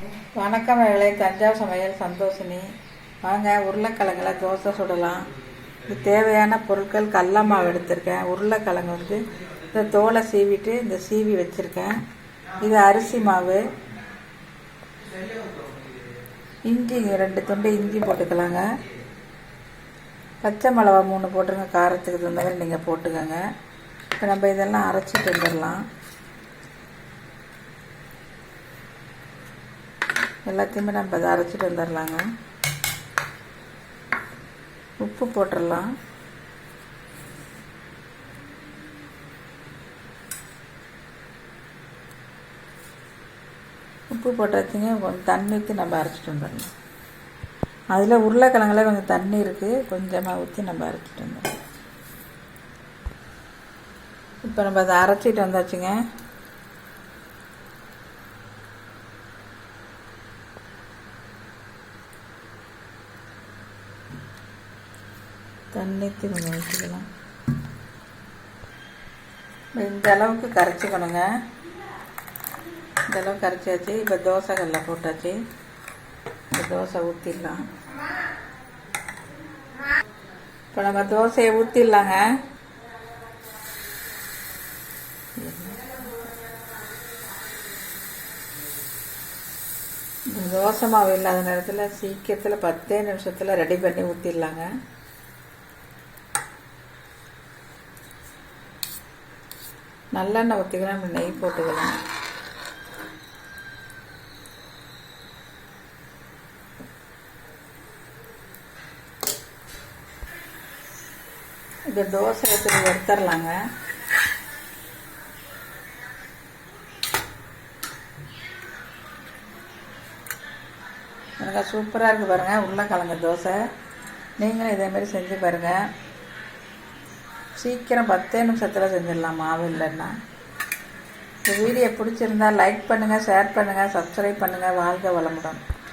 வணக்கம் வேலை தஞ்சாவூர் சமையல் சந்தோஷினி. வாங்க உருளைக்கிழங்குல தோசை சுடலாம். இது தேவையான பொருட்கள் கடல மாவு எடுத்திருக்கேன். உருளைக்கிழங்கு இந்த தோலை சீவிட்டு இந்த சீவி வச்சுருக்கேன். இது அரிசி மாவு. இஞ்சி 2 துண்டு இஞ்சி போட்டுக்கலாங்க. பச்சை மிளகா 3 போட்டுருங்க. காரத்துக்கு தகுந்த மாதிரி நீங்கள் போட்டுக்கோங்க. இப்போ நம்ம இதெல்லாம் அரைச்சிட்டு வந்துடலாம். எல்லாத்தையுமே நம்ம அதை அரைச்சிட்டு வந்துடலாங்க. உப்பு போட்டுடலாம். உப்பு போட்டாச்சுங்க. கொஞ்சம் தண்ணி ஊற்றி நம்ம அரைச்சிட்டு வந்துடலாம். அதில் உருளைக்கிழங்குல கொஞ்சம் தண்ணி இருக்குது, கொஞ்சமாக ஊற்றி நம்ம அரைச்சிட்டு வந்துடலாம். இப்போ நம்ம அதை அரைச்சிட்டு வந்தாச்சுங்க. தண்ணி ஊற்றி கொஞ்சம் ஊற்றிக்கலாம். இந்த அளவுக்கு கரைச்சிக்கணுங்க. இந்த அளவுக்கு கரைச்சாச்சு. இப்போ தோசை கல்ல போட்டாச்சு. இந்த தோசை ஊற்றிடலாம். இப்போ நம்ம தோசையை ஊற்றிடலாங்க. இந்த தோசை மாவு இல்லாத நேரத்தில் சீக்கிரத்தில் 10 நிமிஷத்தில் ரெடி பண்ணி ஊற்றிடலாங்க. நல்லெண்ணெய் ஊற்றிக்கலாம், நெய் போட்டுக்கலாம். இந்த தோசை எடுத்துடலாங்க. எனக்கு சூப்பராக இருக்குது பாருங்கள் உருளைக்கிழங்கு தோசை. நீங்களும் இதேமாரி செஞ்சு பாருங்கள். சீக்கிரம் 10 நிமிஷத்தில் செஞ்சிடலாம் மாவு இல்லைன்னா. இந்த வீடியோ பிடிச்சிருந்தா லைக் பண்ணுங்கள், ஷேர் பண்ணுங்கள், சப்ஸ்கிரைப் பண்ணுங்கள். வாழ்க வளமுடன்.